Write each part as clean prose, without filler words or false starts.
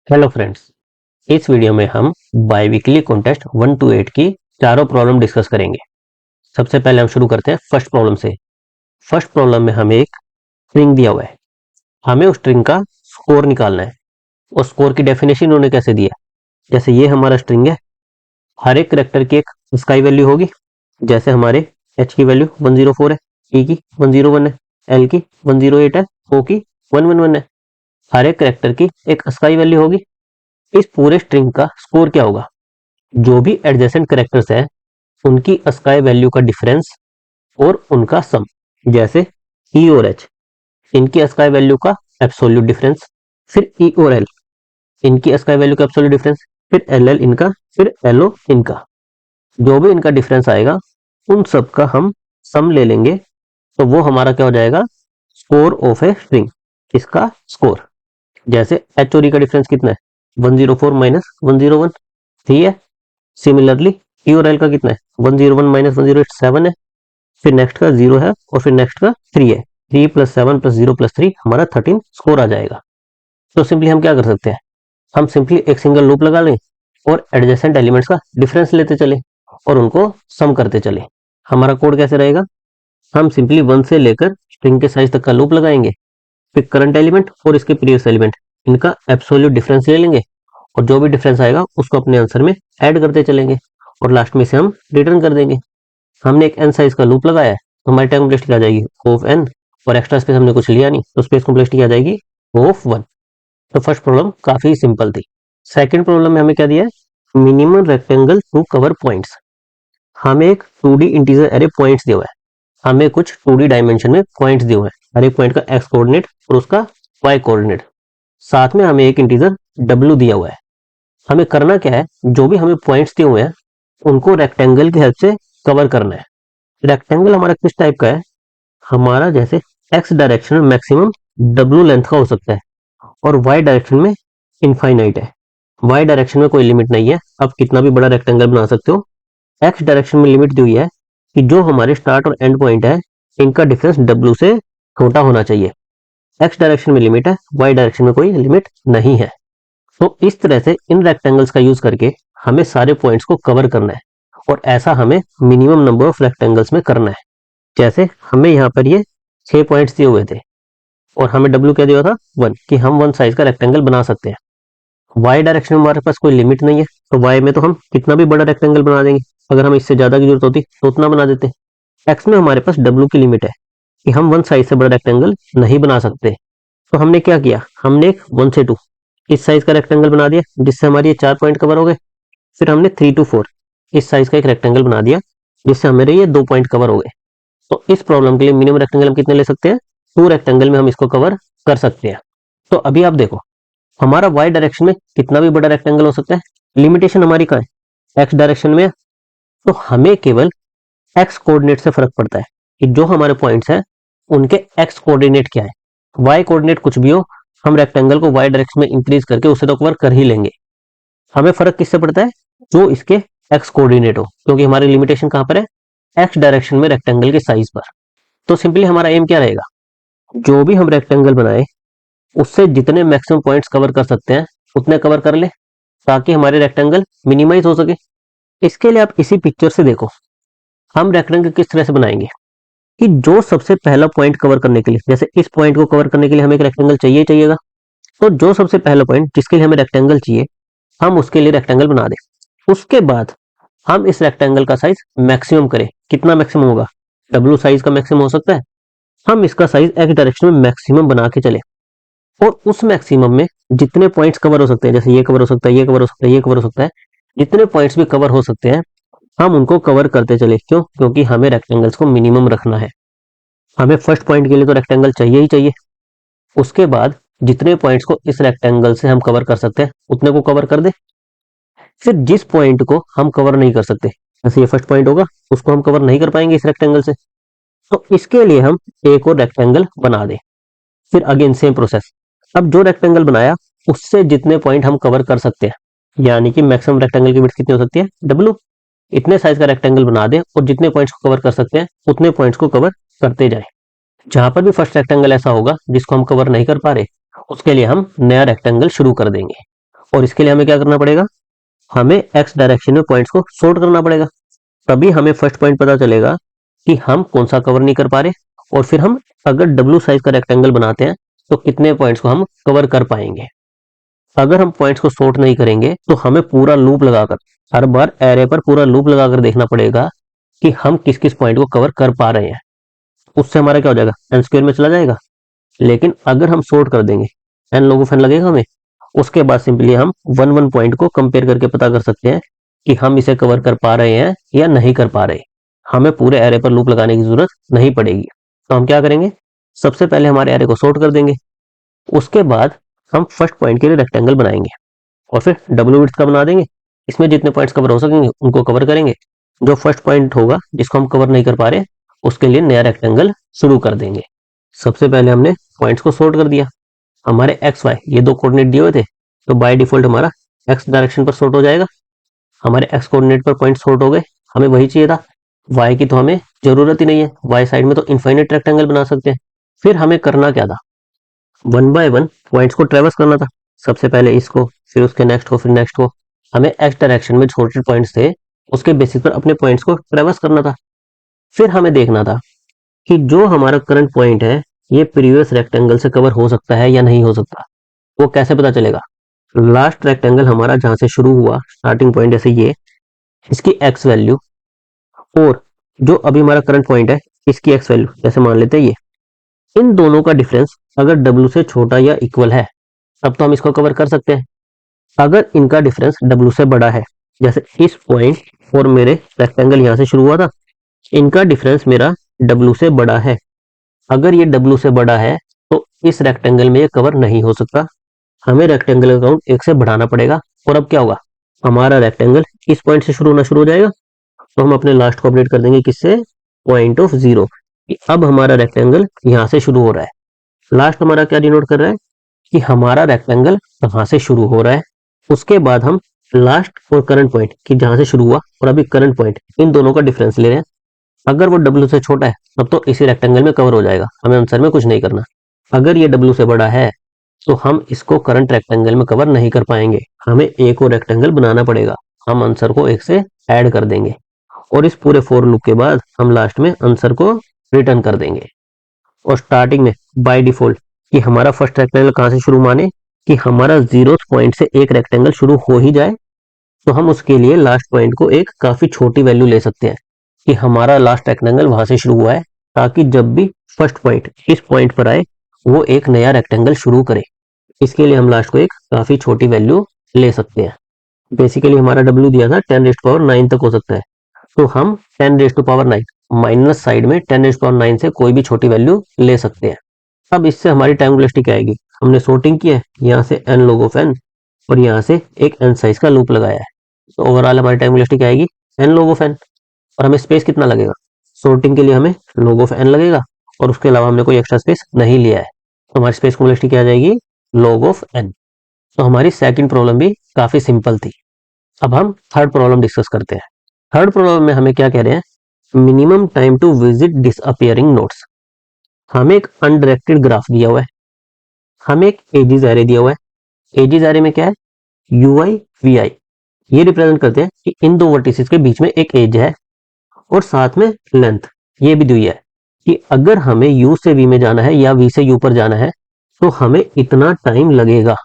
Hello friends, इस video में हम बाईवीकली कॉन्टेस्ट 1 to 8 की चारों प्रॉब्लम डिस्कस करेंगे। सबसे पहले हम शुरू करते हैं फर्स्ट प्रॉब्लम से। फर्स्ट प्रॉब्लम में हमें एक स्ट्रिंग दिया हुआ है, हमें उस स्ट्रिंग का स्कोर निकालना है। उस स्कोर की डेफिनेशन उन्होंने कैसे दिया, जैसे ये हमारा स्ट्रिंग है, हर एक करेक्टर की एक स्काई वैल्यू होगी। जैसे हमारे एच की वैल्यू 104 है, ई की 101 है, एल की 108 है, ओ की 111 है। हर एक करेक्टर की एक स्काई वैल्यू होगी। इस पूरे स्ट्रिंग का स्कोर क्या होगा? जो भी एडजेसेंट कैरेक्टर्स है उनकी स्काई वैल्यू का डिफरेंस और उनका सम। जैसे ई और एच, इनकी स्काई वैल्यू का एब्सोल्यूट डिफरेंस, फिर ई और एल, इनकी स्काई वैल्यू का एब्सोल्यूट डिफरेंस, फिर एल एल इनका, फिर एल ओ इनका। जो भी इनका डिफरेंस आएगा उन सब का हम सम ले लेंगे, तो वो हमारा क्या हो जाएगा? स्कोर ऑफ ए स्ट्रिंग, इसका स्कोर। जैसे एच और ई का डिफरेंस कितना है? 104 माइनस 101, 3 है। सिमिलरली ई और एल का कितना है? 101 माइनस 108, 7 है। फिर नेक्स्ट का 0 है और फिर नेक्स्ट का 3 है। 3 प्लस 7 प्लस 0 प्लस 3 हमारा 13 स्कोर आ जाएगा। तो सिंपली हम क्या कर सकते हैं, हम सिंपली एक सिंगल लूप लगा लें और एडजेसेंट एलिमेंट्स का डिफरेंस लेते चले और उनको सम करते चले। हमारा कोड कैसे रहेगा? हम सिंपली 1 से लेकर स्ट्रिंग के साइज तक का लूप लगाएंगे, फिर करंट एलिमेंट और इसके प्रीवियस एलिमेंट, इनका एब्सोल्यूट डिफरेंस ले लेंगे और जो भी डिफरेंस आएगा उसको अपने आंसर में ऐड करते चलेंगे और लास्ट में से हम रिटर्न कर देंगे। हमने एक एन साइज का लूप लगाया है तो हमारी टाइम कॉम्प्लेक्सिटी आ जाएगी ऑफ एन, और एक्स्ट्रा स्पेस हमने कुछ लिया नहीं तो स्पेस कॉम्प्लेक्सिटी आ जाएगी ऑफ 1। तो फर्स्ट प्रॉब्लम काफी सिंपल थी। सेकंड प्रॉब्लम में हमें क्या दिया है? Minimum rectangle to cover points. हमें एक 2D इंटीजर एरे पॉइंट्स दिया हुआ है, हमें कुछ 2D डायमेंशन में पॉइंट्स दिए हुए हैं, हर एक पॉइंट का एक्स कोऑर्डिनेट और उसका वाई कोऑर्डिनेट। साथ में हमें एक इंटीजर डब्ल्यू दिया हुआ है। हमें करना क्या है, जो भी हमें पॉइंट्स दिए हुए हैं उनको रेक्टेंगल की हेल्प से कवर करना है। रेक्टेंगल हमारा किस टाइप का है? हमारा जैसे एक्स डायरेक्शन में मैक्सिमम डब्ल्यू लेंथ का हो सकता है और वाई डायरेक्शन में इनफाइनाइट है। वाई डायरेक्शन में कोई लिमिट नहीं है, आप कितना भी बड़ा रेक्टेंगल बना सकते हो। एक्स डायरेक्शन में लिमिट दी हुई है कि जो हमारे स्टार्ट और एंड पॉइंट है इनका डिफरेंस डब्ल्यू से छोटा होना चाहिए। एक्स डायरेक्शन में लिमिट है, वाई डायरेक्शन में कोई लिमिट नहीं है। तो इस तरह से इन रेक्टेंगल्स का यूज करके हमें सारे पॉइंट्स को कवर करना है और ऐसा हमें मिनिमम नंबर ऑफ रेक्टेंगल्स में करना है। जैसे हमें यहाँ पर ये 6 पॉइंट्स दिए हुए थे और हमें डब्ल्यू क्या दिया था? 1, कि हम 1 साइज का रेक्टेंगल बना सकते हैं। वाई डायरेक्शन में हमारे पास कोई लिमिट नहीं है, तो वाई में तो हम कितना भी बड़ा रेक्टेंगल बना देंगे, अगर हमें इससे ज्यादा की जरूरत होती तो उतना बना देते। एक्स में हमारे पास डब्ल्यू की लिमिट है कि हम 1 साइज से बड़ा रेक्टेंगल नहीं बना सकते। तो हमने क्या किया, हमने एक 1 से 2 इस साइज का रेक्टेंगल बना दिया जिससे हमारे ये 4 पॉइंट कवर हो गए। फिर हमने 3 to 4 इस साइज का एक रेक्टेंगल बना दिया जिससे हमारे ये 2 पॉइंट कवर हो गए। तो इस प्रॉब्लम के लिए मिनिमम रेक्टेंगल हम कितने ले सकते हैं? 2 रेक्टेंगल में हम इसको कवर कर सकते हैं। तो अभी आप देखो, हमारा वाई डायरेक्शन में कितना भी बड़ा रेक्टेंगल हो सकता है, लिमिटेशन हमारी कहाँ है? एक्स डायरेक्शन में है। तो हमें केवल एक्स कोऑर्डिनेट से फर्क पड़ता है कि जो हमारे पॉइंट्स हैं उनके एक्स कोऑर्डिनेट क्या है। वाई कोऑर्डिनेट कुछ भी हो, हम रेक्टेंगल को वाई डायरेक्शन में इंक्रीज करके उसे तो कवर कर ही लेंगे। हमें फर्क किससे पड़ता है? जो इसके एक्स कोऑर्डिनेट हो, क्योंकि हमारी लिमिटेशन कहां पर है? एक्स डायरेक्शन में रेक्टेंगल के साइज पर। तो सिंपली हमारा एम क्या रहेगा, जो भी हम रेक्टेंगल बनाए उससे जितने मैक्सिमम पॉइंट्स कवर कर सकते हैं उतने कवर कर ले, ताकि हमारे रेक्टेंगल मिनिमाइज हो सके। इसके लिए आप इसी पिक्चर से देखो, हम रेक्टेंगल किस तरह से बनाएंगे कि जो सबसे पहला पॉइंट कवर करने के लिए, जैसे इस पॉइंट को कवर करने के लिए हमें एक रेक्टेंगल चाहिए ही चाहिएगा, तो जो सबसे पहला पॉइंट जिसके लिए हमें रेक्टेंगल चाहिए हम उसके लिए रेक्टेंगल बना दें। उसके बाद हम इस रेक्टेंगल का साइज मैक्सिमम करें। कितना मैक्सिमम होगा? डब्ल्यू साइज का मैक्सिमम हो सकता है। हम इसका साइज एक्स डायरेक्शन में मैक्सिमम बना के चले और उस मैक्सिमम में जितने पॉइंट्स कवर हो सकते हैं, जैसे ये कवर हो सकता है, ये कवर हो सकता है, ये कवर हो सकता है, जितने पॉइंट्स भी कवर हो सकते हैं हम उनको कवर करते चले। क्यों? क्योंकि हमें रेक्टेंगल्स को मिनिमम रखना है। हमें फर्स्ट पॉइंट के लिए तो रेक्टेंगल चाहिए ही चाहिए। उसके बाद जितने पॉइंट्स को इस रेक्टेंगल से हम कवर कर सकते हैं उतने को कवर कर दे। फिर जिस पॉइंट को हम कवर नहीं कर सकते, जैसे ये फर्स्ट पॉइंट होगा, उसको हम कवर नहीं कर पाएंगे इस रेक्टेंगल से, तो इसके लिए हम एक और रेक्टेंगल बना दें। फिर अगेन सेम प्रोसेस। अब जो रेक्टेंगल बनाया उससे जितने पॉइंट हम कवर कर सकते हैं, यानी कि मैक्सिमम रेक्टेंगल की विड्थ कितनी हो सकती है? डब्ल्यू। इतने साइज का रेक्टेंगल बना दें और जितने पॉइंट्स को कवर कर सकते हैं उतने पॉइंट्स को कवर करते जाए। जहां पर भी फर्स्ट रेक्टेंगल ऐसा होगा जिसको हम कवर नहीं कर पा रहे, उसके लिए हम नया रेक्टेंगल शुरू कर देंगे और इसके लिए हमें क्या करना पड़ेगा, हमें एक्स डायरेक्शन में पॉइंट्स को सॉर्ट करना पड़ेगा, तभी हमें फर्स्ट पॉइंट पता चलेगा कि हम कौन सा कवर नहीं कर पा रहे, और फिर हम अगर डब्ल्यू साइज का रेक्टेंगल बनाते हैं तो कितने पॉइंट्स को हम कवर कर पाएंगे। अगर हम पॉइंट्स को सॉर्ट नहीं करेंगे तो हमें पूरा लूप लगाकर, हर बार एरे पर पूरा लूप लगाकर देखना पड़ेगा कि हम किस किस पॉइंट को कवर कर पा रहे हैं। उससे हमारा क्या हो जाएगा, एन स्क्वायर में चला जाएगा। लेकिन अगर हम सॉर्ट कर देंगे, एन लोग ऑफ एन लगेगा हमें, उसके बाद सिंपली हम वन वन पॉइंट को कंपेयर करके पता कर सकते हैं कि हम इसे कवर कर पा रहे हैं या नहीं कर पा रहे। हमें पूरे एरे पर लूप लगाने की जरूरत नहीं पड़ेगी। तो हम क्या करेंगे, सबसे पहले हमारे एरे को सॉर्ट कर देंगे, उसके बाद हम फर्स्ट पॉइंट के लिए रेक्टेंगल बनाएंगे और फिर डब्ल्यू विड्थ का बना देंगे। इसमें जितने पॉइंट्स कवर हो सकेंगे उनको कवर करेंगे। जो फर्स्ट पॉइंट होगा जिसको हम कवर नहीं कर पा रहे, उसके लिए नया रेक्टेंगल शुरू कर देंगे। सबसे पहले हमने पॉइंट्स को सॉर्ट कर दिया। हमारे एक्स वाई ये दो कोऑर्डिनेट दिए हुए थे, तो बाय डिफॉल्ट हमारा एक्स डायरेक्शन पर सॉर्ट हो जाएगा। हमारे एक्स कोऑर्डिनेट पर पॉइंट सॉर्ट हो गए, हमें वही चाहिए था। वाई की तो हमें जरूरत ही नहीं है, वाई साइड में तो इनफाइनाइट रेक्टेंगल बना सकते हैं। फिर हमें करना क्या था, वन बाय वन पॉइंट्स को ट्रेवर्स करना था। सबसे पहले इसको, फिर उसके नेक्स्ट को, फिर नेक्स्ट को। हमें एक्स डायरेक्शन में छोटे पॉइंट्स थे, उसके बेसिस पर अपने पॉइंट्स को ट्रेवर्स करना था। फिर हमें देखना था कि जो हमारा करंट पॉइंट है ये प्रीवियस रेक्टेंगल से कवर हो सकता है या नहीं हो सकता। वो कैसे पता चलेगा, लास्ट रेक्टेंगल हमारा जहां से शुरू हुआ, स्टार्टिंग पॉइंट जैसे ये, इसकी एक्स वैल्यू, और जो अभी हमारा करंट पॉइंट है इसकी एक्स वैल्यू, जैसे मान लेते हैं ये, इन दोनों का डिफरेंस अगर डब्ल्यू से छोटा या इक्वल है तब तो हम इसको कवर कर सकते हैं। अगर इनका डिफरेंस डब्ल्यू से बड़ा है, जैसे इस पॉइंट और मेरे रेक्टेंगल यहां से शुरू हुआ था, इनका डिफरेंस मेरा डब्ल्यू से बड़ा है, अगर ये डब्ल्यू से बड़ा है तो इस रेक्टेंगल में ये कवर नहीं हो सकता। हमें रेक्टेंगल का काउंट एक से बढ़ाना पड़ेगा। और अब क्या होगा, हमारा रेक्टेंगल इस पॉइंट से शुरू होना शुरू हो जाएगा, तो हम अपने लास्ट को अपडेट कर देंगे किससे, पॉइंट ऑफ जीरो। अब हमारा रेक्टेंगल यहां से शुरू हो रहा है। लास्ट हमारा क्या डिनोट कर रहा है कि हमारा रेक्टेंगल कहां से शुरू हो रहा है। उसके बाद हम लास्ट और करंट पॉइंट की जहां से शुरू हुआ और अभी करंट पॉइंट, इन दोनों का डिफरेंस ले रहे हैं। अगर वो डब्ल्यू से छोटा है तब तो इसी रेक्टेंगल में कवर हो जाएगा, हमें आंसर में कुछ नहीं करना। अगर ये डब्ल्यू से बड़ा है तो हम इसको करंट रेक्टेंगल में कवर नहीं कर पाएंगे, हमें एक और रेक्टेंगल बनाना पड़ेगा। हम आंसर को एक से ऐड कर देंगे और इस पूरे फॉर लूप के बाद हम लास्ट में आंसर को रिटर्न कर देंगे। और स्टार्टिंग में बाय डिफॉल्ट कि हमारा फर्स्ट रेक्टेंगल कहां से शुरू, माने कि हमारा जीरो पॉइंट से एक रेक्टेंगल शुरू हो ही जाए, तो हम उसके लिए लास्ट पॉइंट को एक काफी छोटी वैल्यू ले सकते हैं कि हमारा लास्ट रेक्टेंगल वहां से शुरू हुआ है, ताकि जब भी फर्स्ट पॉइंट इस पॉइंट पर आए वो एक नया रेक्टेंगल शुरू करे। इसके लिए हम लास्ट को एक काफी छोटी वैल्यू ले सकते हैं। बेसिकली हमारा डब्ल्यू दिया था 10⁻9 तक हो सकता है, तो हम 10⁻9 माइनस साइड में 10⁻9 से कोई भी छोटी वैल्यू ले सकते हैं। अब इससे हमारी टाइम वेलोसिटी क्या आएगी, हमने सॉर्टिंग की है, यहाँ से n log of n और यहाँ से एक n साइज का लूप लगाया है, तो ओवरऑल हमारी टाइम वेलोसिटी क्या आएगी, n log of n। और हमें स्पेस कितना लगेगा, सॉर्टिंग के लिए हमें log of n लगेगा और उसके अलावा हमने कोई एक्स्ट्रा स्पेस नहीं लिया है, तो हमारी स्पेस वेलोसिटी क्या आ जाएगी, log of n। तो हमारी सेकंड प्रॉब्लम भी काफी सिंपल थी। अब हम थर्ड प्रॉब्लम डिस्कस करते हैं। थर्ड प्रॉब्लम में हमें क्या कह रहे हैं, minimum time to visit disappearing nodes. हमें एक अनडायरेक्टेड ग्राफ दिया हुआ है, हमें एक एजेस एरे दिया हुआ है। एजेस एरे में क्या है, यू आई वी आई, ये रिप्रेजेंट करते हैं कि इन दो वर्टिसेस के बीच में एक एज है और साथ में लेंथ ये भी दी है कि अगर हमें यू से वी में जाना है या वी से यू पर जाना है तो हमें इतना टाइम लगेगा।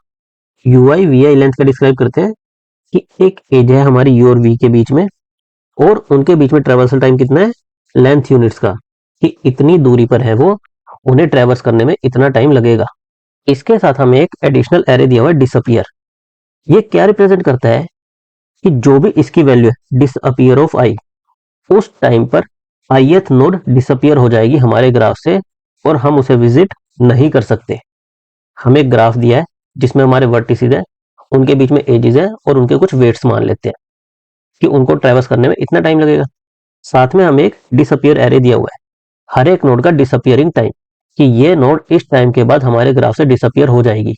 U I V I length का डिस्क्राइब करते हैं कि एक एज है हमारी यू और वी के बीच में और उनके बीच में ट्रेवर्सल टाइम कितना है, लेंथ यूनिट्स का, कि इतनी दूरी पर है वो, उन्हें ट्रेवर्स करने में इतना टाइम लगेगा। इसके साथ हमें एक एडिशनल एरे दिया हुआ है डिसअपियर। ये क्या रिप्रेजेंट करता है कि जो भी इसकी वैल्यू है डिसअपियर ऑफ आई, उस टाइम पर आईएथ नोड डिसअपियर हो जाएगी हमारे ग्राफ से और हम उसे विजिट नहीं कर सकते। हमें एक ग्राफ दिया है जिसमें हमारे वर्टिसेस है, उनके बीच में एजेस है और उनके कुछ वेट्स मान लेते हैं कि उनको ट्रेवर्स करने में इतना टाइम लगेगा। साथ में हमें एक डिसअपियर एरे दिया हुआ है, हर एक नोड का डिसअपियरिंग टाइम, कि ये नोड इस टाइम के बाद हमारे ग्राफ से डिसअपियर हो जाएगी।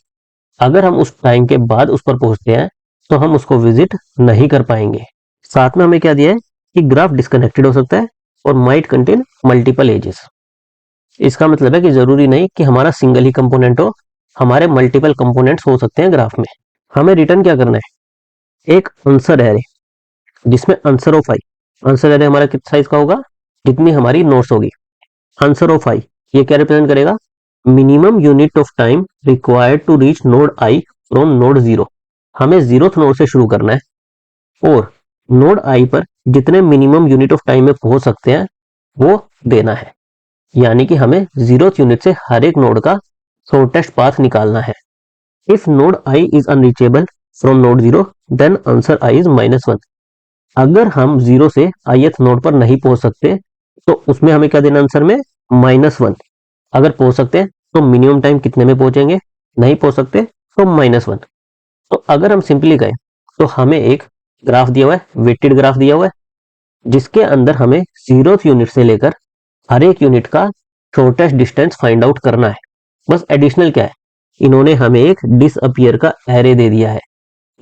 अगर हम उस टाइम के बाद उस पर पहुंचते हैं तो हम उसको विजिट नहीं कर पाएंगे। साथ में हमें क्या दिया है कि ग्राफ डिस्कनेक्टेड हो सकता है और माइट कंटेन मल्टीपल एजेस। इसका मतलब है कि जरूरी नहीं कि हमारा सिंगल ही कंपोनेंट हो, हमारे मल्टीपल कंपोनेंट्स हो सकते हैं ग्राफ में। हमें रिटर्न क्या करना है, एक आंसर एरे जिसमें answer of I, answer array हमारा किस साइज का होगा, जितनी हमारी नोट्स होगी। आंसर ऑफ आई ये क्या रिप्रेजेंट करेगा, minimum unit of time required to reach node I from node zero. हमें जीरोथ नोड से शुरू करना है और नोड आई पर जितने मिनिमम यूनिट ऑफ टाइम में पहुंच सकते हैं वो देना है, यानी कि हमें जीरोथ यूनिट से हर एक नोड का शॉर्टेस्ट पाथ निकालना है। If node I is unreachable from node zero then answer I is -1। अगर हम जीरो से ith नोड पर नहीं पहुंच सकते तो उसमें हमें क्या देना आंसर में, -1। अगर पहुंच सकते हैं तो मिनिमम टाइम कितने में पहुंचेंगे, नहीं पहुंच सकते तो -1। तो अगर हम सिंपली कहें तो हमें एक ग्राफ दिया हुआ है, वेटेड ग्राफ दिया हुआ है, जिसके अंदर हमें जीरोथ यूनिट से लेकर हर एक यूनिट का शॉर्टेस्ट डिस्टेंस फाइंड आउट करना है। बस एडिशनल क्या है, इन्होंने हमें एक डिसअपियर का एरे दे दिया है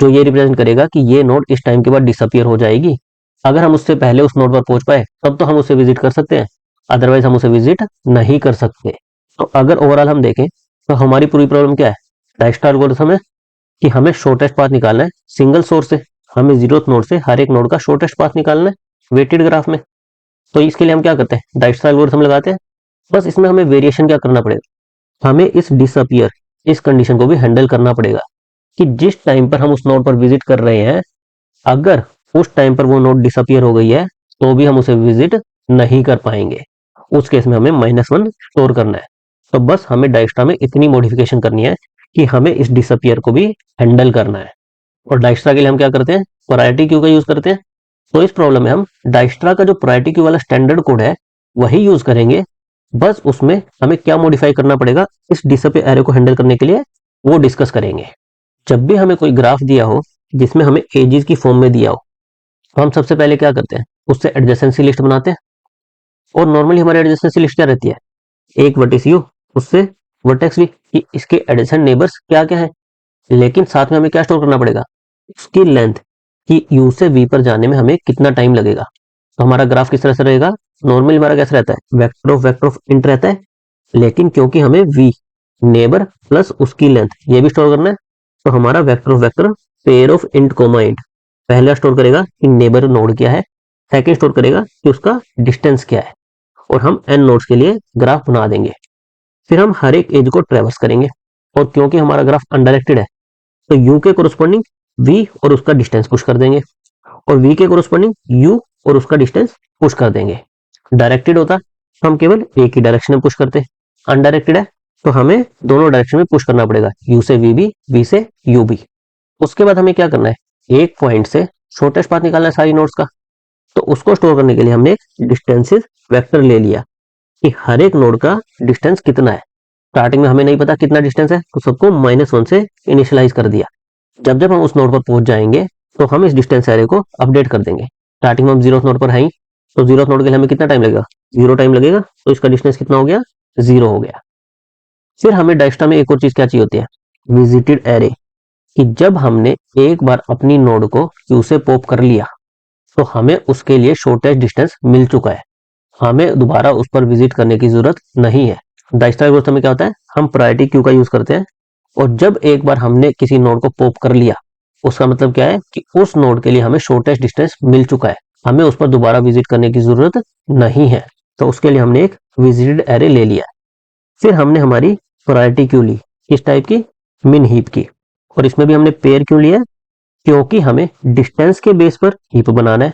जो ये रिप्रेजेंट करेगा कि ये नोड इस टाइम के बाद डिसअपियर हो जाएगी। अगर हम उससे पहले उस नोड पर पहुंच पाए तब तो हम उसे विजिट कर सकते हैं, अदरवाइज हम उसे विजिट नहीं कर सकते। तो अगर ओवरऑल हम देखें तो हमारी पूरी प्रॉब्लम क्या है, डायस्टा एल्गोरिथम है कि हमें शॉर्टेस्ट पाथ निकालना है सिंगल सोर्स से, हमें जीरोथ नोड से हर एक नोड का शॉर्टेस्ट पाथ निकालना है वेटेड ग्राफ में। तो इसके लिए हम क्या करते हैं, डायस्टा एल्गोरिथम लगाते हैं। बस इसमें हमें वेरिएशन क्या करना पड़ेगा, हमें इस डिसअपियर इस कंडीशन को भी हैंडल करना पड़ेगा कि जिस टाइम पर हम उस नोड पर विजिट कर रहे हैं, अगर उस टाइम पर वो नोड डिसअपियर हो गई है तो भी हम उसे विजिट नहीं कर पाएंगे। उस केस में हमें -1 स्टोर करना है। तो बस हमें डायस्ट्रा में इतनी मॉडिफिकेशन करनी है कि हमें इस डिसअपियर को भी हैंडल करना है। और डायस्ट्रा के लिए हम क्या करते हैं, प्रायोरिटी क्यू का यूज करते हैं। तो इस प्रॉब्लम में हम डायस्ट्रा का जो प्रायोरिटी क्यू वाला स्टैंडर्ड कोड है वही यूज करेंगे। बस उसमें हमें क्या मॉडिफाई करना पड़ेगा इस डिसअपियर एरे को हैंडल करने के लिए, वो डिस्कस करेंगे। जब भी हमें कोई ग्राफ दिया हो जिसमें हमें एजेस की फॉर्म में दिया हो तो हम सबसे पहले क्या करते हैं, उससे एडजेसेंसी लिस्ट बनाते हैं। और नॉर्मली हमारी एडजेसेंसी लिस्ट क्या रहती है, एक वर्टिस यू उससे वर्टेक्स वी, कि इसके एडजेसेंट नेबर्स क्या क्या है। लेकिन साथ में हमें क्या स्टोर करना पड़ेगा, उसकी लेंथ कि यू से वी पर जाने में हमें कितना टाइम लगेगा। तो हमारा ग्राफ किस तरह से रहेगा, नॉर्मली हमारा कैसे रहता है, वेक्टर ऑफ इंट रहता है। लेकिन क्योंकि हमें वी नेबर प्लस उसकी लेंथ ये भी स्टोर करना है, तो हमारा vector of vector pair of int comma int पहला स्टोर करेगा कि नेबर नोड क्या है, सेकंड स्टोर करेगा कि उसका डिस्टेंस क्या है। और हम एन नोड्स के लिए ग्राफ बना देंगे। फिर हम हर एक एज को ट्रेवर्स करेंगे, और क्योंकि हमारा ग्राफ अनडायरेक्टेड है तो यू के कोरस्पॉन्डिंग वी और उसका डिस्टेंस पुश कर देंगे, और वी के कोरस्पॉन्डिंग यू और उसका डिस्टेंस पुश कर देंगे। डायरेक्टेड होता तो हम केवल एक ही डायरेक्शन में पुश करते, अनडायरेक्टेड है तो हमें दोनों डायरेक्शन में पुश करना पड़ेगा, यू से वी भी, वी से यू भी। उसके बाद हमें क्या करना है, एक पॉइंट से शॉर्टेस्ट पाथ निकालना है सारी नोड्स का। तो उसको स्टोर करने के लिए हमने एक डिस्टेंसेस वेक्टर ले लिया कि हर एक नोड का डिस्टेंस कितना है। स्टार्टिंग में हमें नहीं पता कितना डिस्टेंस है तो सबको -1 से इनिशियलाइज कर दिया। जब जब हम उस नोड पर पहुंच जाएंगे तो हम इस डिस्टेंस एरे को अपडेट कर देंगे। स्टार्टिंग में हम जीरो नोड पर हैं तो जीरो नोड के लिए हमें कितना टाइम लगेगा, 0 टाइम लगेगा, तो इसका डिस्टेंस कितना हो गया, 0 हो गया। फिर हमें डायस्ट्रा में एक और चीज क्या चाहिए होती है, विजिटेड एरे, कि जब हमने एक बार अपनी नोड को क्यू से पॉप कर लिया तो हमें उसके लिए शॉर्टेस्ट डिस्टेंस मिल चुका है, हमें दोबारा उस पर विजिट करने की जरूरत नहीं है। डायस्ट्रा एल्गोरिथम में क्या होता है, हम प्रायोरिटी क्यू का यूज करते हैं, और जब एक बार हमने किसी नोड को पॉप कर लिया उसका मतलब क्या है कि उस नोड के लिए हमें शॉर्टेस्ट डिस्टेंस मिल चुका है, हमें उस पर दोबारा विजिट करने की जरूरत नहीं है। तो उसके लिए हमने एक विजिटेड एरे ले लिया। फिर हमने हमारी प्रायोरिटी क्यू ली, किस टाइप की, मिन हीप की। और इसमें भी हमने पेयर क्यों लिया, क्योंकि हमें डिस्टेंस के बेस पर हीप बनाना है,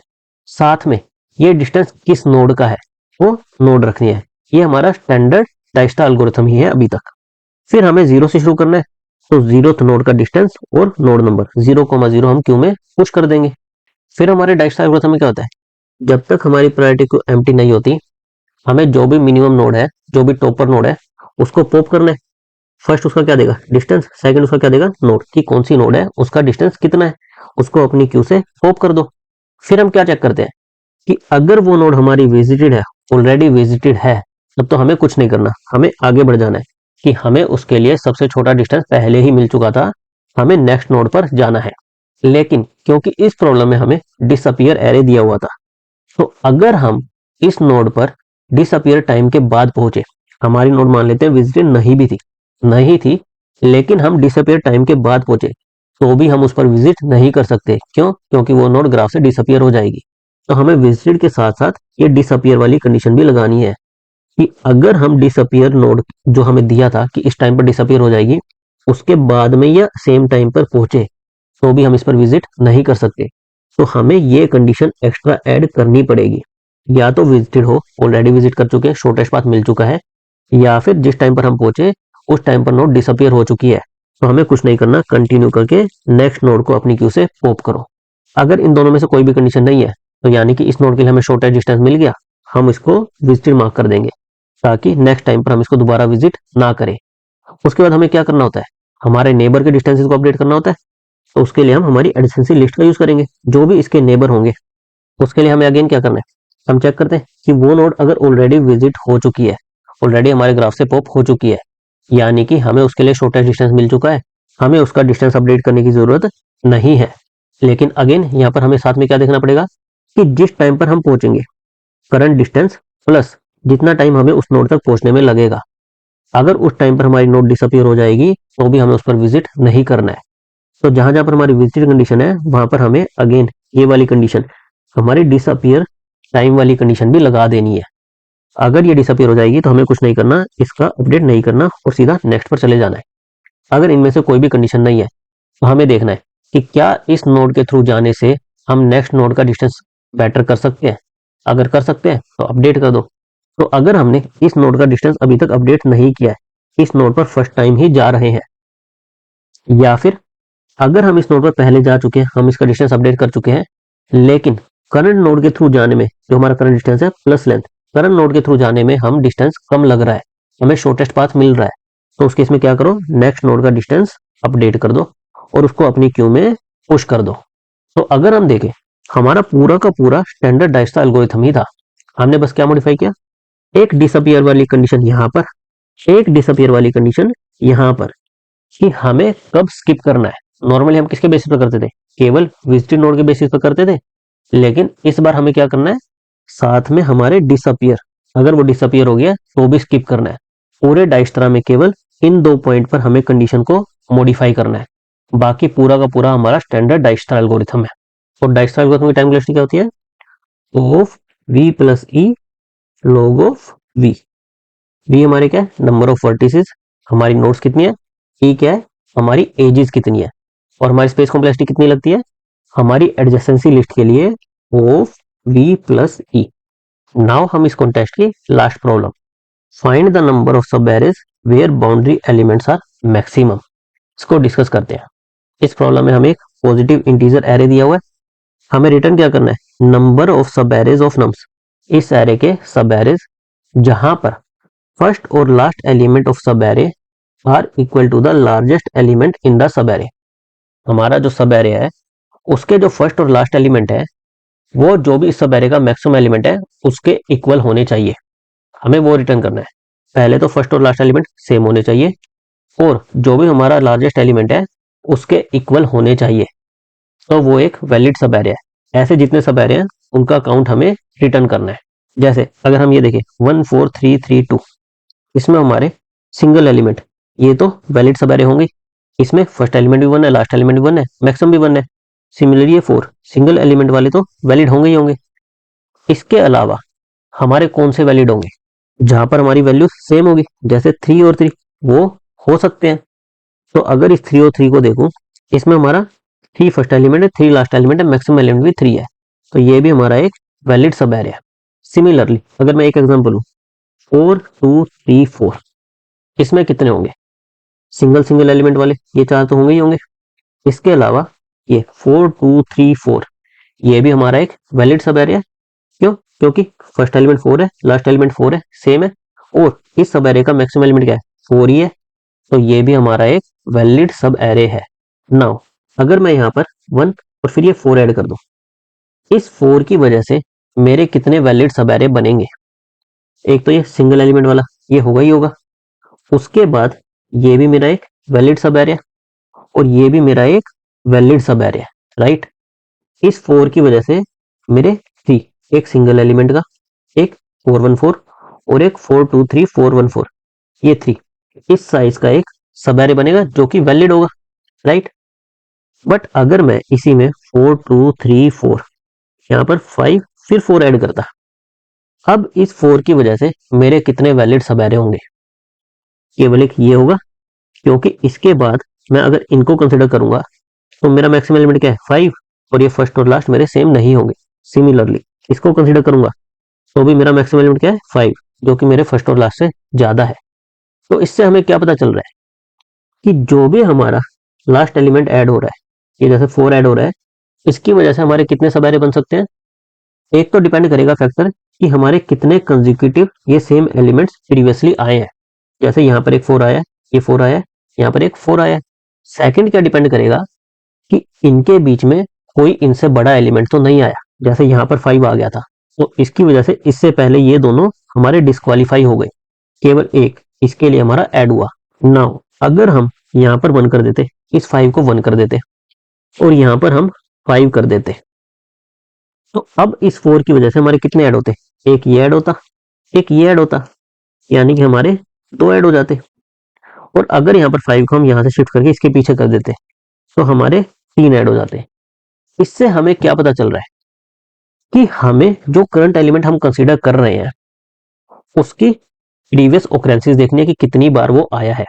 साथ में ये डिस्टेंस किस नोड का है वो नोड रखनी है। ये हमारा स्टैंडर्ड डायस्ट्रा एल्गोरिथम ही है अभी तक। फिर हमें 0 से शुरू करना है, तो जीरोथ नोड का डिस्टेंस और नोड नंबर 0,0 हम क्यू में पुश कर देंगे। फिर हमारे डायस्ट्रा एल्गोरिथम में क्या होता है, जब तक हमारी प्रायोरिटी क्यू एम्प्टी नहीं होती हमें जो भी मिनिमम नोड है, जो भी टॉपर नोड है उसको पॉप करना है। फर्स्ट उसका क्या देगा, डिस्टेंस, सेकंड उसका क्या देगा, नोड, कि कौन सी नोड है उसका डिस्टेंस कितना है, उसको अपनी क्यू से पॉप कर दो। फिर हम क्या चेक करते हैं कि अगर वो नोड हमारी विजिटेड है, ऑलरेडी विजिटेड है, तब तो हमें कुछ नहीं करना, हमें आगे बढ़ जाना है कि हमें उसके लिए सबसे छोटा डिस्टेंस पहले ही मिल चुका था, हमें नेक्स्ट नोड पर जाना है। लेकिन क्योंकि इस प्रॉब्लम में हमें डिसअपियर एरे दिया हुआ था, तो अगर हम इस नोड पर डिसअपियर टाइम के बाद पहुंचे, हमारी नोड मान लेते हैं विजिटेड नहीं भी थी, नहीं थी, लेकिन हम डिसअपियर टाइम के बाद पहुंचे, तो भी हम उस पर विजिट नहीं कर सकते। क्यों? क्योंकि वो नोड ग्राफ से डिसअपियर हो जाएगी। तो हमें विजिटेड के साथ साथ ये डिसअपियर वाली कंडीशन भी लगानी है कि अगर हम डिसअपियर नोड जो हमें दिया था कि इस टाइम पर डिसअपियर हो जाएगी, उसके बाद में या सेम टाइम पर पहुंचे तो भी हम इस पर विजिट नहीं कर सकते। तो हमें ये कंडीशन एक्स्ट्रा ऐड करनी पड़ेगी। या तो विजिटेड हो, ऑलरेडी विजिट कर चुके हैं, शॉर्टेस्ट पाथ मिल चुका है, या फिर जिस टाइम पर हम पहुंचे उस टाइम पर नोड डिसअपियर हो चुकी है। तो हमें कुछ नहीं करना, कंटिन्यू करके नेक्स्ट नोड को अपनी क्यू से पॉप करो। अगर इन दोनों में से कोई भी कंडीशन नहीं है तो यानी कि इस नोड के लिए हमें शॉर्टेस्ट डिस्टेंस मिल गया, हम इसको विजिटेड मार्क कर देंगे ताकि नेक्स्ट टाइम पर हम इसको दोबारा विजिट ना करें। उसके बाद हमें क्या करना होता है, हमारे नेबर के डिस्टेंसेस को अपडेट करना होता है। तो उसके लिए हम हमारी एडजेंसी लिस्ट का यूज करेंगे, जो भी इसके नेबर होंगे। उसके लिए हमें अगेन क्या करना है, हम चेक करते हैं कि वो नोड अगर ऑलरेडी विजिट हो चुकी है, ऑलरेडी हमारे ग्राफ से पॉप हो चुकी है, यानी कि हमें उसके लिए शॉर्टेस्ट डिस्टेंस मिल चुका है, हमें उसका डिस्टेंस अपडेट करने की जरूरत नहीं है। लेकिन अगेन यहाँ पर हमें साथ में क्या देखना पड़ेगा कि जिस टाइम पर हम पहुंचेंगे, करंट डिस्टेंस प्लस जितना टाइम हमें उस नोड तक पहुंचने में लगेगा। अगर उस टाइम पर हमारी नोड डिसअपियर हो जाएगी तो भी हमें उस पर विजिट नहीं करना है। तो जहां जहां पर हमारी विजिट कंडीशन है वहां पर हमें अगेन ये वाली कंडीशन, हमारी डिसअपियर टाइम वाली कंडीशन भी लगा देनी है। अगर ये डिसअपियर हो जाएगी तो हमें कुछ नहीं करना, इसका अपडेट नहीं करना और सीधा नेक्स्ट पर चले जाना है। अगर इनमें से कोई भी कंडीशन नहीं है तो हमें देखना है कि क्या इस नोड के थ्रू जाने से हम नेक्स्ट नोड का डिस्टेंस बेटर कर सकते हैं। अगर कर सकते हैं तो अपडेट कर दो। तो अगर हमने इस नोड का डिस्टेंस अभी तक अपडेट नहीं किया है, इस नोड पर फर्स्ट टाइम ही जा रहे हैं, या फिर अगर हम इस नोड पर पहले जा चुके हैं, हम इसका डिस्टेंस अपडेट कर चुके हैं, लेकिन करंट नोड के थ्रू जाने में जो हमारा करंट डिस्टेंस है प्लस लेंथ, करंट नोड के थ्रू जाने में हम डिस्टेंस कम लग रहा है, हमें शॉर्टेस्ट पाथ मिल रहा है, तो उस केस में क्या करो, नेक्स्ट नोड का डिस्टेंस अपडेट कर दो और उसको अपनी क्यू में पुश कर दो। तो अगर हम देखें, हमारा पूरा का पूरा स्टैंडर्ड डाइस्टा एल्गोरिथम ही था, हमने बस क्या मॉडिफाई किया, एक डिसअपियर वाली कंडीशन यहाँ पर, एक डिसअपियर वाली कंडीशन यहाँ पर, कि हमें कब स्किप करना है। नॉर्मली हम किसके बेसिस पर करते थे, केवल विजिटेड नोड के बेसिस पर करते थे, लेकिन इस बार हमें क्या करना है, साथ में हमारे डिसअपियर, अगर वो डिसअपियर हो गया तो भी स्किप करना है। पूरे डाइस्ट्रा में केवल इन 2 पॉइंट पर हमें कंडीशन को मॉडिफाई करना है, बाकी पूरा का पूरा हमारा स्टैंडर्ड डाइस्ट्रा एल्गोरिथम है। और डाइस्ट्रा एल्गोरिथम की टाइम वेलोसिटी क्या होती है, of V plus E log of V. V हमारे क्या है, नंबर ऑफ वर्टिसेस, हमारी नोड्स कितनी है, ई क्या है, हमारी एजेस कितनी है, और हमारी स्पेस कॉम्प्लेक्सिटी कितनी लगती है, हमारी एडजेसेंसी लिस्ट के लिए of V plus E. Now हम इस कॉन्टेस्ट की last problem, find the number of subarrays where boundary elements are maximum, इसको डिस्कस करते हैं। इस प्रॉब्लम में हमें एक पॉजिटिव इंटीजर एरे दिया हुआ है, हमें रिटर्न क्या करना है, number of subarrays of nums, इस एरे के सब एरेज जहां पर फर्स्ट और last element of subarray are equal to the largest element in the subarray. हमारा जो सब एरे है उसके जो फर्स्ट और लास्ट एलिमेंट है वो जो भी इस सब एरे का मैक्सिमम एलिमेंट है उसके इक्वल होने चाहिए, हमें वो रिटर्न करना है। पहले तो फर्स्ट और लास्ट एलिमेंट सेम होने चाहिए और जो भी हमारा लार्जेस्ट एलिमेंट है उसके इक्वल होने चाहिए, तो वो एक वैलिड सब एरे है। ऐसे जितने सब एरे हैं उनका काउंट हमें रिटर्न करना है। जैसे अगर हम ये देखें 1 4 3 3 2, इसमें हमारे सिंगल एलिमेंट, ये तो वैलिड सब एरे होंगे, इसमें फर्स्ट एलिमेंट भी 1 है, लास्ट एलिमेंट भी 1 है, मैक्सिमम भी 1 है। सिमिलरली ये 4 सिंगल एलिमेंट वाले तो वैलिड होंगे ही होंगे। इसके अलावा हमारे कौन से वैलिड होंगे, जहां पर हमारी वैल्यू सेम होगी, जैसे 3 और 3 वो हो सकते हैं। तो अगर इस 3 और 3 को देखूं, इसमें हमारा 3 फर्स्ट एलिमेंट है, 3 लास्ट एलिमेंट है, मैक्सिमम एलिमेंट भी 3 है, तो ये भी हमारा एक वैलिड सब एरे है। सिमिलरली अगर मैं एक एग्जांपल लूं 4 2 3 4, इसमें कितने होंगे, सिंगल सिंगल एलिमेंट वाले ये 4 तो होंगे ही होंगे। इसके अलावा ये 4 2 3 4 ये भी हमारा एक वैलिड सब एरे है। क्यों? क्योंकि फर्स्ट एलिमेंट 4 है, लास्ट एलिमेंट 4 है, सेम है, और इस सब एरे का मैक्सिमम एलिमेंट क्या है, 4 ही है, तो ये भी हमारा एक वैलिड सब एरे है। नाउ अगर मैं यहाँ पर 1 और फिर ये 4 ऐड कर दूं, इस 4 की वजह से मेरे कितने वैलिड सब एरे बनेंगे, एक तो ये सिंगल एलिमेंट वाला ये होगा ही होगा, उसके बाद ये भी मेरा एक वैलिड सब एरे और ये भी मेरा एक वैलिड सब एरे, राइट। इस 4 की वजह से मेरे 3, एक सिंगल एलिमेंट का, एक 4 1 4 और एक 4 2 3 4 1 4, ये 3 इस साइज का एक सब एरे बनेगा जो कि वैलिड होगा, राइट। बट अगर मैं इसी में 4 2 3 4 यहाँ पर 5 फिर 4 ऐड करता, अब इस 4 की वजह से मेरे कितने वैलिड सब एरे होंगे? केवल एक ये होगा, क्योंकि इसके बाद मैं अगर इनको कंसिडर करूंगा तो मेरा मैक्सिमम एलिमेंट क्या है? 5, और ये फर्स्ट और लास्ट मेरे सेम नहीं होंगे। सिमिलरली इसको कंसिडर करूंगा तो भी मेरा मैक्सिमम एलिमेंट क्या है? 5, जो कि मेरे फर्स्ट और लास्ट से ज्यादा है। तो इससे हमें क्या पता चल रहा है कि जो भी हमारा लास्ट एलिमेंट ऐड हो रहा है, ये जैसे 4 ऐड हो रहा है, इसकी वजह से हमारे कितने सब एरे बन सकते हैं? एक तो डिपेंड करेगा फैक्टर कि हमारे कितने कंजिक्यूटिव ये सेम एलिमेंट्स प्रीवियसली आए हैं। जैसे यहाँ पर एक 4 आया है, ये 4 आया है, यहाँ पर एक 4 आया है। सेकंड क्या डिपेंड करेगा कि इनके बीच में कोई इनसे बड़ा एलिमेंट तो नहीं आया। जैसे यहाँ पर 5 आ गया था, तो इसकी वजह से इससे पहले ये दोनों हमारे डिस्क्वालीफाई हो गए, केवल एक इसके लिए हमारा ऐड हुआ। नाउ अगर हम यहाँ पर 1 कर देते, इस 5 को 1 कर देते और यहाँ पर हम 5 कर देते, तो अब इस 4 की वजह से हमारे कितने ऐड होते? एक ये ऐड होता, एक ये ऐड होता, यानी कि हमारे 2 ऐड हो जाते। और अगर यहाँ पर 5 को हम यहाँ से शिफ्ट करके इसके पीछे कर देते तो हमारे 3 ऐड हो जाते। इससे हमें क्या पता चल रहा है कि हमें जो करंट एलिमेंट हम कंसीडर कर रहे हैं उसकी प्रीवियस ओकरेंसेस देखनी है कि कितनी बार वो आया है।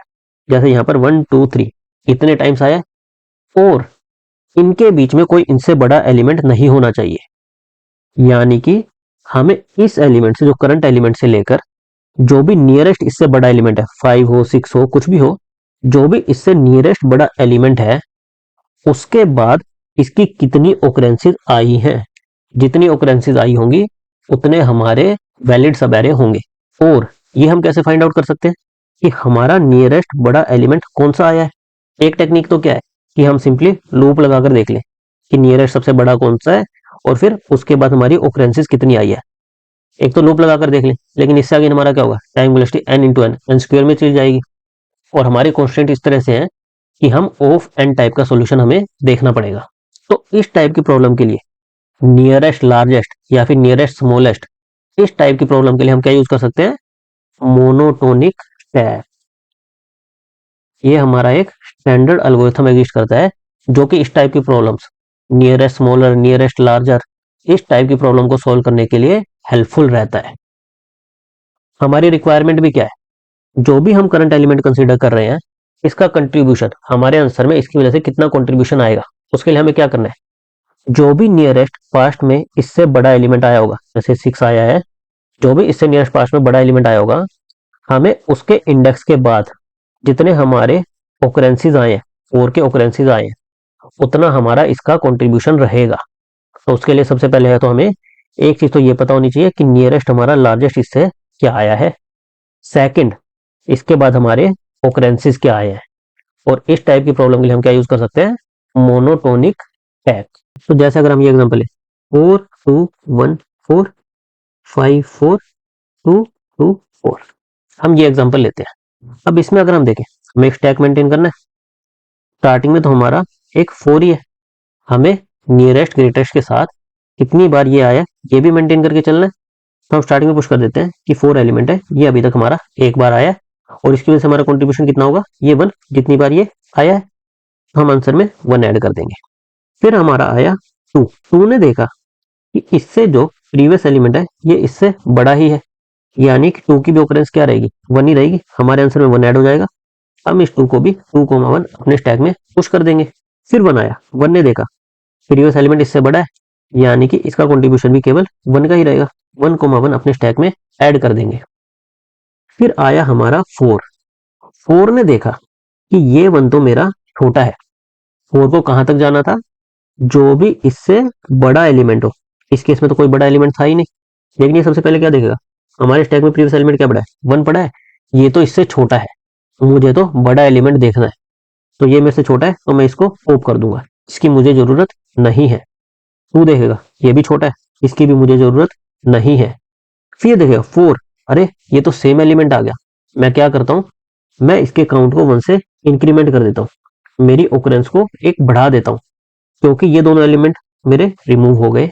जैसे यहाँ पर 1 2 3 इतने टाइम्स आया है और इनके बीच में कोई इनसे बड़ा एलिमेंट नहीं होना चाहिए, यानी कि हमें इस एलिमेंट से, जो करंट एलिमेंट से लेकर जो भी नियरेस्ट इससे बड़ा एलिमेंट है, 5 हो 6 हो कुछ भी हो, जो भी इससे नियरेस्ट बड़ा एलिमेंट है उसके बाद इसकी कितनी ओकरेंसेस आई हैं। जितनी ओकरेंसेस आई होंगी उतने हमारे वैलिड सब एरे होंगे। और ये हम कैसे फाइंड आउट कर सकते हैं कि हमारा नियरेस्ट बड़ा एलिमेंट कौन सा आया है? एक टेक्निक तो क्या है कि हम सिंपली लूप लगाकर देख लें कि नियरेस्ट सबसे बड़ा कौन सा है और फिर उसके बाद हमारी ओकरेंसेस कितनी आई है। एक तो लूप लगाकर देख लें, लेकिन इससे आगे हमारा क्या होगा? Time velocity n into N square में चली जाएगी। और हमारे कॉन्स्टेंट इस तरह से है कि हम ऑफ एन टाइप का सॉल्यूशन हमें देखना पड़ेगा। तो इस टाइप की प्रॉब्लम के लिए नियरेस्ट लार्जेस्ट या फिर नियरेस्ट स्मॉलेस्ट, इस टाइप की प्रॉब्लम के लिए हम क्या यूज कर सकते हैं? Monotonic tap. ये हमारा एक स्टैंडर्ड एल्गोरिथम एग्जिस्ट करता है जो कि इस टाइप की problems, nearest smaller nearest larger, इस टाइप की प्रॉब्लम को सॉल्व करने के लिए हेल्पफुल रहता है। हमारी रिक्वायरमेंट भी क्या है? जो भी हम करंट एलिमेंट कंसीडर कर रहे हैं इसका कंट्रीब्यूशन हमारे आंसर में इसकी वजह से कितना कंट्रीब्यूशन आएगा, उसके लिए हमें क्या करना है? जो भी नियरेस्ट पास्ट में इससे बड़ा एलिमेंट आया होगा, जैसे 6 आया है, जो भी इससे नियरेस्ट पास्ट में बड़ा एलिमेंट आया होगा, हमें उसके इंडेक्स के बाद जितने हमारे ओकरेंसीज आए हैं, 4 के ओकरेंसीज आए हैं, उतना हमारा इसका कंट्रीब्यूशन रहेगा। तो उसके लिए सबसे पहले है तो हमें एक चीज तो ये पता होनी चाहिए कि नियरेस्ट हमारा लार्जेस्ट इससे क्या आया है। सेकंड, इसके बाद हमारे ओकरेंसीज क्या आए हैं। और इस टाइप की प्रॉब्लम के लिए हम क्या यूज कर सकते हैं? Monotonic tap. तो जैसे अगर हम ये एग्जांपल ले 4 2 1 4 5 4 2 2 4, हम ये एग्जांपल लेते हैं। अब इसमें अगर हम देखें, हमें एक स्टैक मेंटेन करना है। स्टार्टिंग में तो हमारा एक 4 ही है, हमें नियरेस्ट ग्रेटेस्ट के साथ कितनी बार ये आया ये भी मेंटेन करके चलना है। तो हम स्टार्टिंग में पुश कर देते हैं कि 4 एलिमेंट है, ये अभी तक हमारा एक बार आया है और इसकी वजह से हमारा कंट्रीब्यूशन कितना होगा? ये 1, जितनी बार ये आया है तो हम आंसर में 1 ऐड कर देंगे। फिर हमारा आया 2, 2 ने देखा कि इससे जो प्रीवियस एलिमेंट है ये इससे बड़ा ही है, यानी कि 2 की भी ओकरेंस क्या रहेगी? 1 ही रहेगी, हमारे आंसर में 1 ऐड हो जाएगा। हम इस 2 को भी 2,1 अपने स्टैक में पुश कर देंगे। फिर 1 आया, 1 ने देखा प्रीवियस एलिमेंट इससे बड़ा है, यानी कि इसका कंट्रीब्यूशन भी केवल 1 का ही रहेगा, 1,1 अपने स्टैक में ऐड कर देंगे। फिर आया हमारा 4, 4 ने देखा कि ये 1 तो मेरा छोटा है, 4 को कहां तक जाना था? जो भी इससे बड़ा एलिमेंट हो। इस केस में तो कोई बड़ा एलिमेंट था ही नहीं, लेकिन ये सबसे पहले क्या देखेगा? हमारे स्टैक में प्रीवियस एलिमेंट क्या बड़ा है? 1 पड़ा है, ये तो इससे छोटा है, मुझे तो बड़ा एलिमेंट देखना है, तो ये मेरे से छोटा है तो मैं इसको पॉप कर दूंगा, इसकी मुझे जरूरत नहीं है। तू देखेगा ये भी छोटा है, इसकी भी मुझे जरूरत नहीं है। फिर देखेगा 4, अरे ये तो सेम एलिमेंट आ गया, मैं क्या करता हूँ? मैं इसके काउंट को 1 से इंक्रीमेंट कर देता हूँ, मेरी ओकरेंस को एक बढ़ा देता हूँ, क्योंकि ये दोनों एलिमेंट मेरे रिमूव हो गए।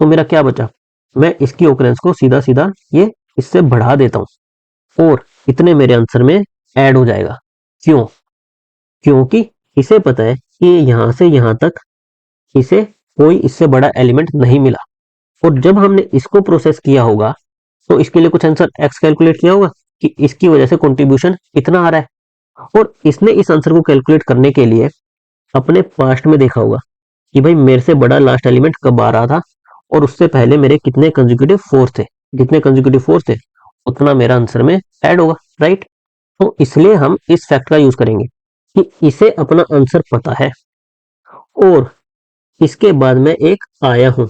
तो मेरा क्या बचा? मैं इसकी ओकरेंस को सीधा सीधा ये इससे बढ़ा देता हूँ और इतने मेरे आंसर में ऐड हो जाएगा। क्यों? क्योंकि इसे पता है कि यहां से यहां तक इसे कोई इससे बड़ा एलिमेंट नहीं मिला, और जब हमने इसको प्रोसेस किया होगा तो इसके लिए कुछ आंसर एक्स कैलकुलेट किया होगा कि इसकी वजह से कंट्रीब्यूशन इतना आ रहा है, और इसने इस आंसर को कैलकुलेट करने के लिए अपने पास्ट में देखा होगा कि भाई मेरे से बड़ा लास्ट एलिमेंट कब आ रहा था, और उससे पहले मेरे कितने कंसेक्यूटिव फोर्स थे, जितने कंसेक्यूटिव फोर्स थे उतना मेरा आंसर में ऐड होगा, राइट। तो इसलिए हम इस फैक्ट का यूज करेंगे कि इसे अपना आंसर पता है और इसके बाद मैं एक आया हूं,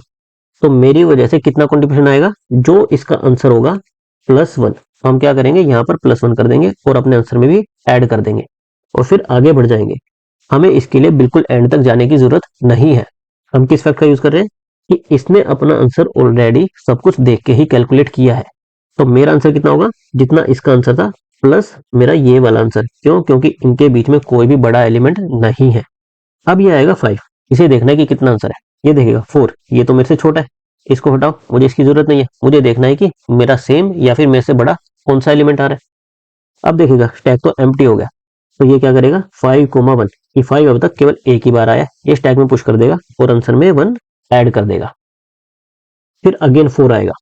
तो मेरी वजह से कितना कंट्रीब्यूशन आएगा, जो इसका आंसर होगा +1। हम क्या करेंगे, यहाँ पर +1 कर देंगे और अपने आंसर में भी ऐड कर देंगे और फिर आगे बढ़ जाएंगे। हमें इसके लिए बिल्कुल एंड तक जाने की जरूरत नहीं है। हम किस फैक्ट का यूज कर रहे हैं कि इसने अपना आंसर ऑलरेडी सब कुछ देख के ही कैलकुलेट किया है, तो मेरा आंसर कितना होगा, जितना इसका आंसर था प्लस मेरा ये वाला आंसर। क्यों, क्योंकि इनके बीच में कोई भी बड़ा एलिमेंट नहीं है। अब ये आएगा 5, इसे देखना है कि कितना आंसर है। ये देखेगा 4, ये तो मेरे से छोटा है, इसको हटाओ, मुझे इसकी जरूरत नहीं है। मुझे देखना है कि मेरा सेम या फिर मेरे से बड़ा कौन सा एलिमेंट आ रहा है। अब देखिएगा स्टैक तो एम्प्टी हो गया, तो ये क्या करेगा 5,1, कि 5 अब तक केवल एक ही बार आया, ये स्टैक में पुश कर देगा और आंसर में 1 ऐड कर देगा। फिर अगेन 4 आएगा,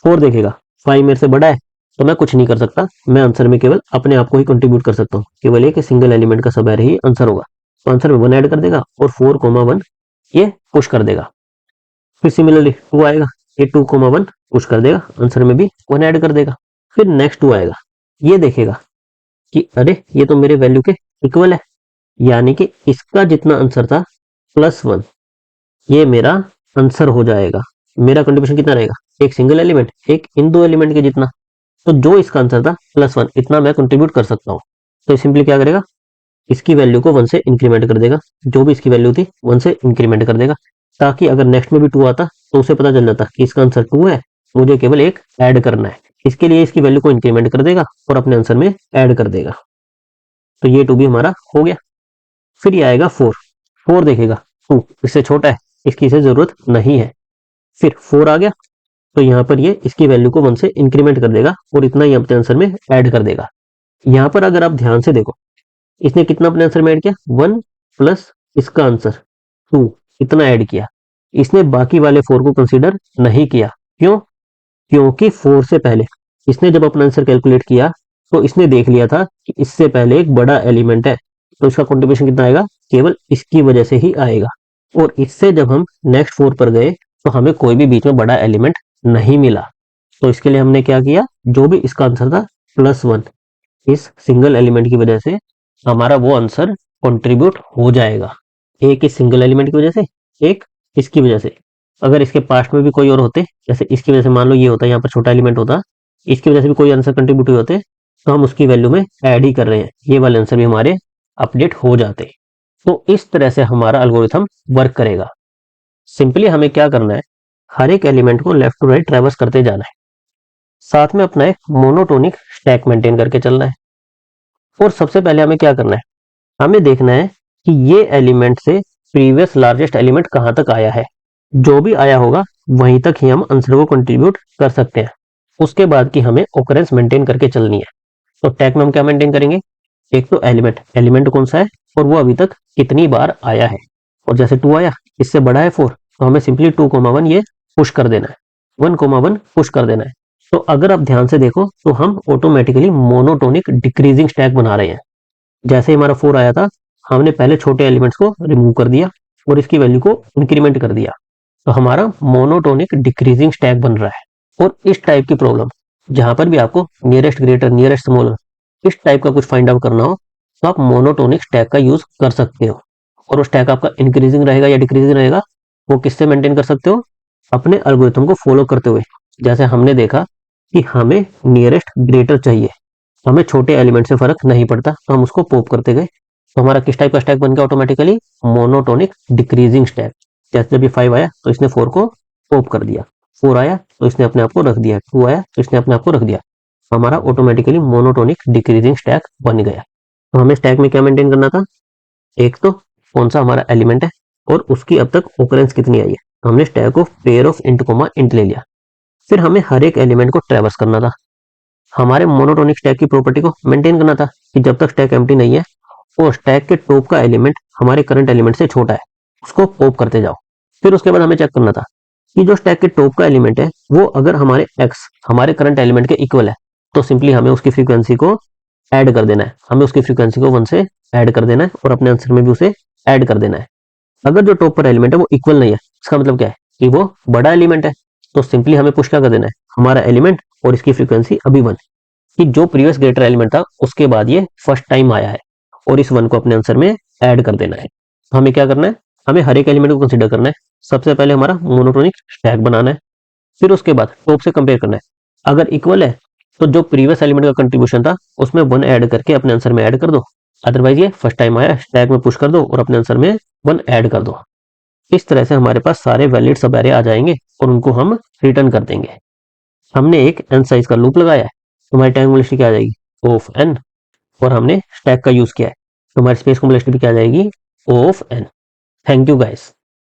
4 देखेगा 5 मेरे से बड़ा है, तो मैं कुछ नहीं कर सकता, मैं आंसर में केवल अपने आप को ही कंट्रीब्यूट कर सकता हूँ, केवल एक सिंगल एलिमेंट का सब ही आंसर होगा, तो आंसर में 1 ऐड कर देगा और 4,1 ये पुश कर देगा। फिर सिमिलरली 2 आएगा, ये 2,1 पुश कर देगा, आंसर में भी 1 ऐड कर देगा। फिर नेक्स्ट 2 आएगा, ये देखेगा कि अरे ये तो मेरे वैल्यू के इक्वल है, यानी कि इसका जितना आंसर था +1 ये मेरा आंसर हो जाएगा। मेरा कंट्रीब्यूशन कितना रहेगा, एक सिंगल एलिमेंट, एक इन दो एलिमेंट के जितना, तो जो इसका आंसर था +1 इतना मैं कंट्रीब्यूट कर सकता हूँ। तो सिंपली क्या करेगा, इसकी वैल्यू को 1 से इंक्रीमेंट कर देगा, जो भी इसकी वैल्यू थी 1 से इंक्रीमेंट कर देगा, ताकि अगर नेक्स्ट में भी 2 आता तो उसे पता चल जाता कि इसका आंसर 2 है, मुझे केवल एक ऐड करना है। इसके लिए इसकी वैल्यू को इंक्रीमेंट कर देगा और अपने आंसर में ऐड कर देगा। तो ये 2 भी हमारा हो गया। फिर ये आएगा 4, 4 देखेगा 2 इससे छोटा है, इसकी इसे जरूरत नहीं है। फिर 4 आ गया, तो यहाँ पर ये इसकी वैल्यू को 1 से इंक्रीमेंट कर देगा और इतना ही अपने आंसर में ऐड कर देगा। यहाँ पर अगर आप ध्यान से देखो, इसने कितना अपने आंसर में ऐड किया, 1 प्लस इसका आंसर 2, इतना ऐड किया। इसने बाकी वाले 4 को कंसीडर नहीं किया। क्यों, क्योंकि 4 से पहले इसने जब अपना आंसर कैलकुलेट किया तो इसने देख लिया था कि इससे पहले एक बड़ा एलिमेंट है, तो इसका कंट्रीब्यूशन कितना आएगा, केवल इसकी वजह से ही आएगा। और इससे जब हम नेक्स्ट 4 पर गए तो हमें कोई भी बीच में बड़ा एलिमेंट नहीं मिला, तो इसके लिए हमने क्या किया, जो भी इसका आंसर था +1, इस सिंगल एलिमेंट की वजह से हमारा वो आंसर कंट्रीब्यूट हो जाएगा। एक इस सिंगल एलिमेंट की वजह से, एक इसकी वजह से। अगर इसके पास्ट में भी कोई और होते, जैसे इसकी वजह से मान लो ये होता, यहाँ पर छोटा एलिमेंट होता, इसकी वजह से भी कोई आंसर कंट्रीब्यूट हुए होते, तो हम उसकी वैल्यू में ऐड ही कर रहे हैं, ये वाले आंसर भी हमारे अपडेट हो जाते। तो इस तरह से हमारा एल्गोरिथम वर्क करेगा। सिंपली हमें क्या करना है, हर एक एलिमेंट को लेफ्ट टू राइट ट्रैवर्स करते जाना है, साथ में अपना एक मोनोटोनिक स्टैक मेंटेन करके चलना है। और सबसे पहले हमें क्या करना है, हमें देखना है कि ये एलिमेंट से प्रीवियस लार्जेस्ट एलिमेंट कहां तक आया है। जो भी आया होगा वहीं तक ही हम आंसर को कंट्रीब्यूट कर सकते हैं। उसके बाद की हमें ओकरेंस मेंटेन करके चलनी है। तो टैग में हम क्या मेंटेन करेंगे, एक तो एलिमेंट, एलिमेंट कौन सा है और वो अभी तक कितनी बार आया है। और जैसे 2 आया, इससे बड़ा है 4, तो हमें सिंपली 2,1 ये पुश कर देना है, 1,1 पुश कर देना है। तो अगर आप ध्यान से देखो तो हम ऑटोमेटिकली मोनोटोनिक डिक्रीजिंग स्टैक बना रहे हैं। जैसे हमारा 4 आया था, हमने पहले छोटे एलिमेंट्स को रिमूव कर दिया और इसकी वैल्यू को इंक्रीमेंट कर दिया, तो हमारा मोनोटोनिक डिक्रीजिंग स्टैक बन रहा है। और इस टाइप की प्रॉब्लम, जहां पर भी आपको नियरेस्ट ग्रेटर, नियरेस्ट स्मॉलर, इस टाइप का कुछ फाइंड आउट करना हो, तो आप मोनोटोनिक स्टैक का यूज कर सकते हो। और वो स्टैक आपका इंक्रीजिंग रहेगा या डिक्रीजिंग रहेगा, वो किससे मेंटेन कर सकते हो, अपने एल्गोरिथम को फॉलो करते हुए। जैसे हमने देखा कि हमें नियरेस्ट ग्रेटर चाहिए, हमें छोटे एलिमेंट से फर्क नहीं पड़ता, तो हम उसको पॉप करते गए, तो हमारा किस टाइप का स्टैक बन गया, ऑटोमेटिकली मोनोटोनिक डिक्रीजिंग स्टैक। जैसे जब ये 5 आया तो इसने 4 को पॉप कर दिया, 4 आया तो इसने अपने आप को रख दिया, 2 आया तो इसने अपने आप को रख दिया, हमारा ऑटोमेटिकली मोनोटोनिक डिक्रीजिंग स्टैक बन गया। तो हमें स्टैक में क्या मेंटेन करना था, एक तो कौन सा हमारा एलिमेंट है और उसकी अब तक ओकरेंस कितनी आई है, तो हमने stack of pair of int comma int ले लिया। फिर हमें हर एक एलिमेंट को ट्रैवर्स करना था, हमारे मोनोटोनिक स्टैक की प्रॉपर्टी को मेंटेन करना था कि जब तक स्टैक एम्प्टी नहीं है वो स्टैक के टॉप का एलिमेंट हमारे करंट एलिमेंट से छोटा है, उसको पॉप करते जाओ। फिर उसके बाद हमें चेक करना था कि जो स्टैक के टॉप का एलिमेंट है वो अगर हमारे एक्स हमारे करंट एलिमेंट के इक्वल है तो सिंपली हमें उसकी फ्रीक्वेंसी को ऐड कर देना है, हमें उसकी फ्रीक्वेंसी को 1 से ऐड कर देना है और अपने आंसर में भी उसे ऐड कर देना है। अगर जो टॉप पर एलिमेंट है वो इक्वल नहीं है, इसका मतलब क्या है कि वो बड़ा एलिमेंट है, तो सिंपली हमें पुश क्या कर देना है, हमारा एलिमेंट और इसकी फ्रीक्वेंसी अभी 1, कि जो प्रीवियस ग्रेटर एलिमेंट था उसके बाद ये फर्स्ट टाइम आया है और इस 1 को अपने आंसर में ऐड कर देना है। तो हमें क्या करना है, हमें हर एक एलिमेंट को कंसीडर करना है। सबसे पहले हमारा मोनोटोनिक स्टैक बनाना है, फिर उसके बाद टॉप से कंपेयर करना है। अगर इक्वल है तो जो प्रीवियस एलिमेंट का कंट्रीब्यूशन था उसमें 1 ऐड करके अपने आंसर में ऐड कर दो, अदरवाइज ये फर्स्ट टाइम आया स्टैक में पुश कर दो और अपने आंसर में 1 ऐड कर दो। इस तरह से हमारे पास सारे वैलिड सब एरे आ जाएंगे और उनको हम रिटर्न कर देंगे। हमने एक n साइज का लूप लगाया है, तुम्हारी टाइम कॉम्प्लेक्सिटी क्या आ जाएगी, O ऑफ n, और हमने स्टैक का यूज किया है, तो हमारी स्पेस कॉम्प्लेक्सिटी भी क्या आ जाएगी, O of n। Thank you guys.